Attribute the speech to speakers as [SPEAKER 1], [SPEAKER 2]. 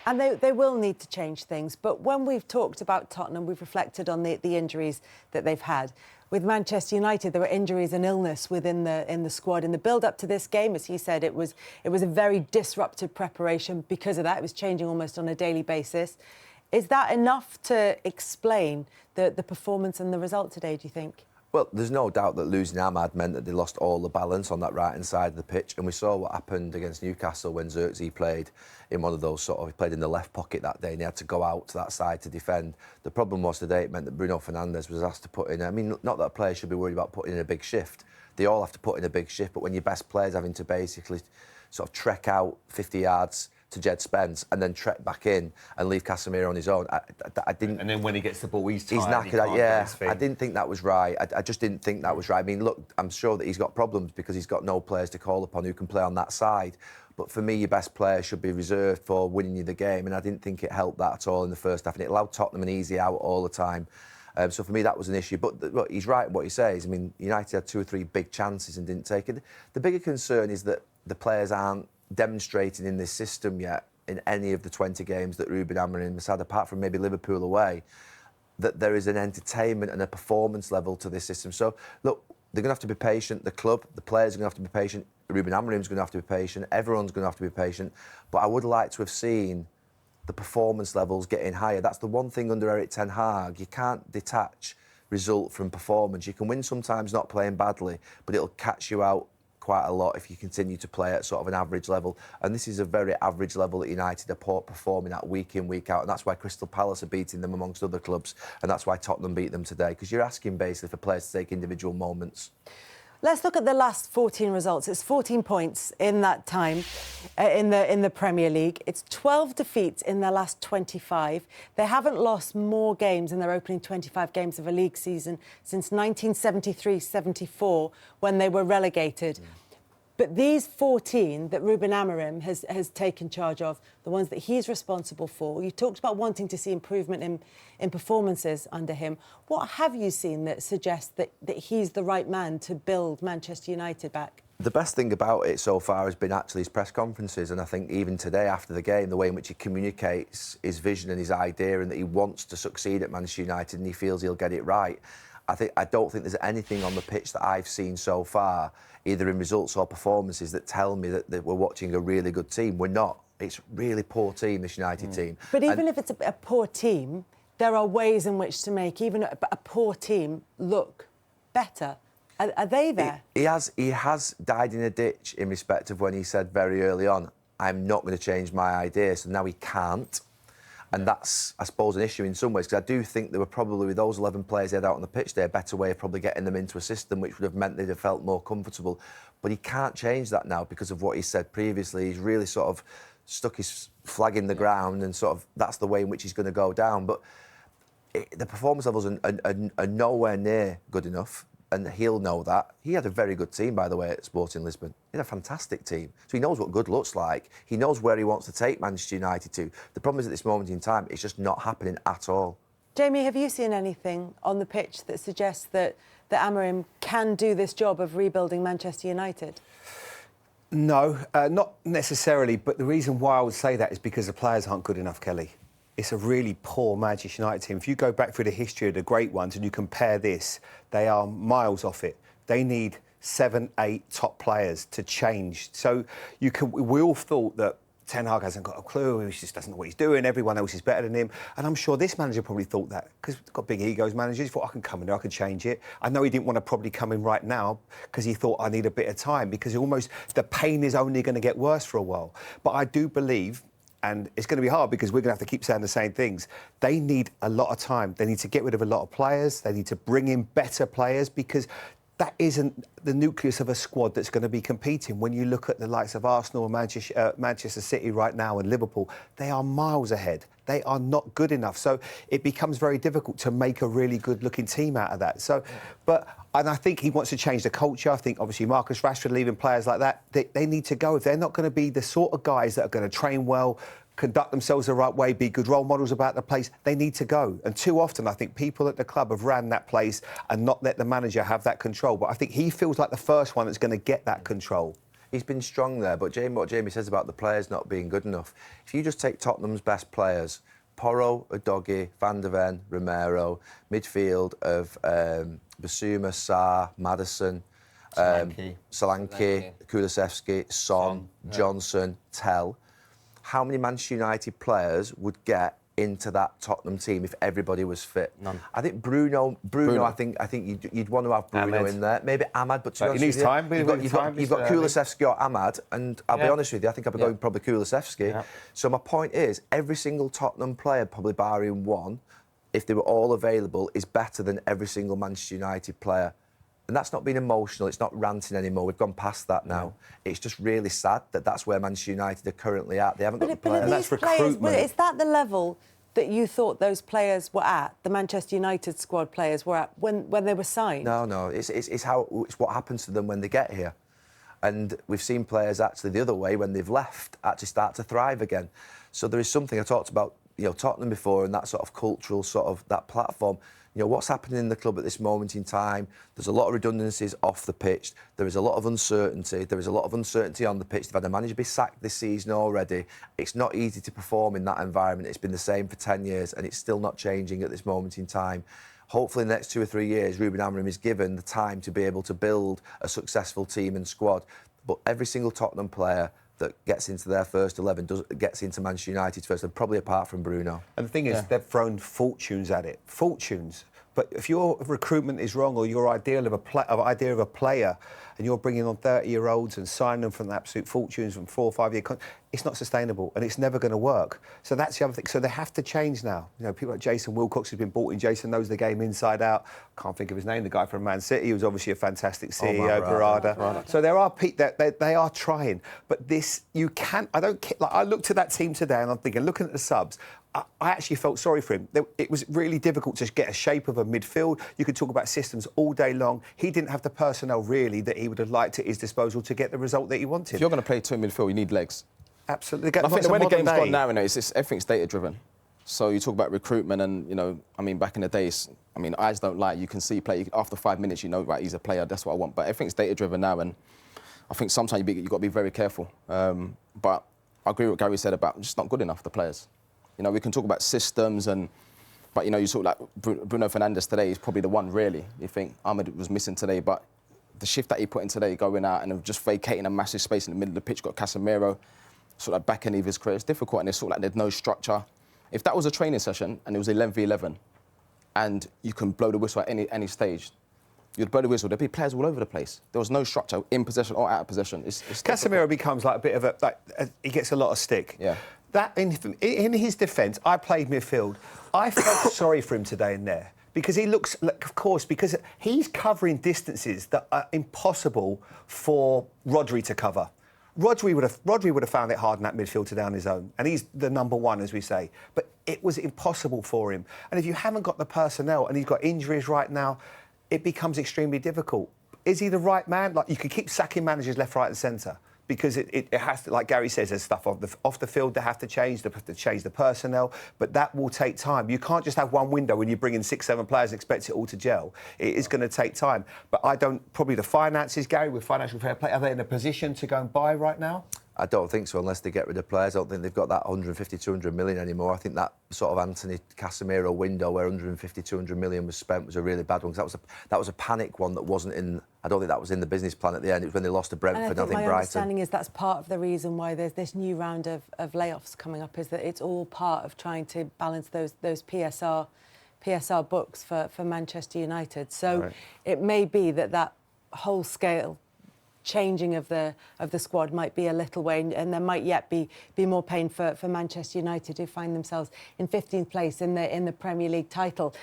[SPEAKER 1] And they will need to change things. But when we've talked about Tottenham, we've reflected on the injuries that they've had. With Manchester United, there were injuries and illness within the squad. In the build-up to this game, as he said, it was a very disruptive preparation because of that. It was changing almost on a daily basis. Is that enough to explain the performance and the result today, do you think?
[SPEAKER 2] Well, there's no doubt that losing Ahmad meant that they lost all the balance on that right-hand side of the pitch. And we saw what happened against Newcastle when Xerxes played in one of those he played in the left pocket that day and he had to go out to that side to defend. The problem was today it meant that Bruno Fernandes was asked to put in, I mean, not that a player should be worried about putting in a big shift. They all have to put in a big shift, but when your best player's having to basically sort of trek out 50 yards to Jed Spence and then trek back in and leave Casemiro on his own. I didn't.
[SPEAKER 3] And then when he gets the ball, he's tired.
[SPEAKER 2] He's knackered. I didn't think that was right. I just didn't think that was right. I mean, look, I'm sure that he's got problems because he's got no players to call upon who can play on that side. But for me, your best player should be reserved for winning you the game, and I didn't think it helped that at all in the first half. And it allowed Tottenham an easy out all the time. So for me, that was an issue. But look, he's right in what he says. I mean, United had 2 or 3 big chances and didn't take it. The bigger concern is that the players aren't demonstrating in this system yet, in any of the 20 games that Ruben Amorim has had, apart from maybe Liverpool away, that there is an entertainment and a performance level to this system. So, look, they're going to have to be patient. The club, the players are going to have to be patient. Ruben Amorim's going to have to be patient. Everyone's going to have to be patient. But I would like to have seen the performance levels getting higher. That's the one thing under Erik ten Hag. You can't detach result from performance. You can win sometimes not playing badly, but it'll catch you out quite a lot if you continue to play at sort of an average level. And this is a very average level that United are performing at week in, week out. And that's why Crystal Palace are beating them amongst other clubs. And that's why Tottenham beat them today. Because you're asking basically for players to take individual moments.
[SPEAKER 1] Let's look at the last 14 results. It's 14 points in that time in the Premier League. It's 12 defeats in their last 25. They haven't lost more games in their opening 25 games of a league season since 1973-74 when they were relegated. But these 14 that Ruben Amorim has taken charge of, the ones that he's responsible for, you talked about wanting to see improvement in performances under him. What have you seen that suggests that he's the right man to build Manchester United back?
[SPEAKER 2] The best thing about it so far has been actually his press conferences, and I think even today after the game, the way in which he communicates his vision and his idea and that he wants to succeed at Manchester United and he feels he'll get it right. I don't think there's anything on the pitch that I've seen so far, either in results or performances, that tell me that we're watching a really good team. We're not. It's a really poor team, this United team.
[SPEAKER 1] But even if it's a poor team, there are ways in which to make even a poor team look better. Are they there?
[SPEAKER 2] He has died in a ditch in respect of when he said very early on, I'm not going to change my idea. So now he can't. And that's, I suppose, an issue in some ways, because I do think there were probably, with those 11 players he had out on the pitch there, a better way of probably getting them into a system which would have meant they'd have felt more comfortable. But he can't change that now because of what he said previously. He's really sort of stuck his flag in the ground and sort of that's the way in which he's going to go down. But the performance levels are nowhere near good enough. And he'll know that. He had a very good team, by the way, at Sporting Lisbon. He had a fantastic team. So he knows what good looks like. He knows where he wants to take Manchester United to. The problem is at this moment in time, it's just not happening at all.
[SPEAKER 1] Jamie, have you seen anything on the pitch that suggests that Amorim can do this job of rebuilding Manchester United?
[SPEAKER 3] No, not necessarily. But the reason why I would say that is because the players aren't good enough, Kelly. It's a really poor Manchester United team. If you go back through the history of the great ones and you compare this, they are miles off it. They need 7, 8 top players to change. So we all thought that Ten Hag hasn't got a clue, he just doesn't know what he's doing, everyone else is better than him. And I'm sure this manager probably thought that, because he's got big egos, managers. He thought, I can come in there, I can change it. I know he didn't want to probably come in right now because he thought, I need a bit of time, because the pain is only going to get worse for a while. But I do believe, and it's going to be hard because we're going to have to keep saying the same things, they need a lot of time. They need to get rid of a lot of players. They need to bring in better players, because that isn't the nucleus of a squad that's going to be competing. When you look at the likes of Arsenal and Manchester City right now and Liverpool, they are miles ahead. They are not good enough. So it becomes very difficult to make a really good-looking team out of that. So, and I think he wants to change the culture. I think, obviously, Marcus Rashford leaving players like that, they need to go. If they're not going to be the sort of guys that are going to train well, conduct themselves the right way, be good role models about the place, they need to go. And too often, I think people at the club have ran that place and not let the manager have that control. But I think he feels like the first one that's going to get that control.
[SPEAKER 2] he's been strong there. But what Jamie says about the players not being good enough, if you just take Tottenham's best players, Porro, Udogie, Van der Ven, Romero, midfield of Basuma, Sarr, Maddison, Solanke, Kulusevski, Son, Johnson, Tell. How many Manchester United players would get into that Tottenham team if everybody was fit?
[SPEAKER 4] None.
[SPEAKER 2] I think Bruno. I think you'd want to have Bruno in there. Maybe Ahmad, but to be honest
[SPEAKER 3] with you,
[SPEAKER 2] time. You've got Kulusevski or Ahmad, and I'll be honest with you, I think I'd be going probably Kulusevski. Yeah. So my point is, every single Tottenham player, probably barring one, if they were all available, is better than every single Manchester United player. And that's not being emotional, it's not ranting anymore. We've gone past that now. It's just really sad that that's where Manchester United are currently at. They haven't got the players.
[SPEAKER 3] And that's recruitment.
[SPEAKER 1] Is that the level that you thought those players were at, the Manchester United squad players were at when they were signed?
[SPEAKER 2] No. It's what happens to them when they get here. And we've seen players actually the other way, when they've left, actually start to thrive again. So there is something I talked about, Tottenham before, and that sort of cultural that platform. What's happening in the club at this moment in time? There's a lot of redundancies off the pitch. There is a lot of uncertainty. There is a lot of uncertainty on the pitch. They've had a manager be sacked this season already. It's not easy to perform in that environment. It's been the same for 10 years, and it's still not changing at this moment in time. Hopefully, in the next 2 or 3 years, Ruben Amorim is given the time to be able to build a successful team and squad. But every single Tottenham player that gets into their first 11 gets into Manchester United's first, and probably apart from Bruno.
[SPEAKER 3] And the thing is, they've thrown fortunes at it. Fortunes. But if your recruitment is wrong, or your idea of a player, and you're bringing on 30-year-olds and signing them from absolute fortunes from 4 or 5 year contracts, it's not sustainable, and it's never going to work. So that's the other thing. So they have to change now. People like Jason Wilcox has been brought in. Jason knows the game inside out. Can't think of his name. The guy from Man City, who's obviously a fantastic CEO, Barada. So there are people that they are trying, but this you can't. I looked at that team today, and I'm thinking, looking at the subs, I actually felt sorry for him. It was really difficult to get a shape of a midfield. You could talk about systems all day long. He didn't have the personnel, really, that he would have liked at his disposal to get the result that he wanted.
[SPEAKER 5] If you're going to play two in midfield, you need legs.
[SPEAKER 3] Absolutely.
[SPEAKER 5] I think the way the game's gone now, everything's data-driven. So you talk about recruitment and, back in the days, eyes don't lie. You can see play. After 5 minutes, right, he's a player, that's what I want. But everything's data-driven now, and I think sometimes you've got to be very careful. But I agree with what Gary said about just not good enough, the players. We can talk about systems, but you talk like Bruno Fernandes today is probably the one, really. You think Ahmed was missing today, but the shift that he put in today, going out and just vacating a massive space in the middle of the pitch, got Casemiro, sort of back end of his career, it's difficult, and it's sort of like there's no structure. If that was a training session and it was 11v11, and you can blow the whistle at any stage, you'd blow the whistle, there'd be players all over the place. There was no structure, in possession or out of possession. It's
[SPEAKER 3] Casemiro becomes like a bit of he gets a lot of stick.
[SPEAKER 5] Yeah.
[SPEAKER 3] That in his defence, I played midfield. I felt sorry for him today and there, because he looks, of course, because he's covering distances that are impossible for Rodri to cover. Rodri would have found it hard in that midfield today on his own, and he's the number one, as we say. But it was impossible for him. And if you haven't got the personnel, and he's got injuries right now, it becomes extremely difficult. Is he the right man? You could keep sacking managers left, right, and centre. Because it has to, like Gary says, there's stuff off the field they have to change. They have to change the personnel, but that will take time. You can't just have one window when you bring in 6, 7 players and expect it all to gel. It is going to take time. But probably the finances, Gary, with financial fair play, are they in a position to go and buy right now?
[SPEAKER 2] I don't think so, unless they get rid of players. I don't think they've got that 150, 200 million anymore. I think that sort of Anthony Casemiro window where 150, 200 million was spent was a really bad one, because that was a panic one that wasn't in... I don't think that was in the business plan at the end. It was when they lost to Brentford,
[SPEAKER 1] and I think my
[SPEAKER 2] Brighton.
[SPEAKER 1] understanding is that's part of the reason why there's this new round of layoffs coming up, is that it's all part of trying to balance those PSR books for Manchester United. So It may be that whole scale changing of the squad might be a little way, and there might yet be more pain for Manchester United, who find themselves in 15th place in the Premier League title.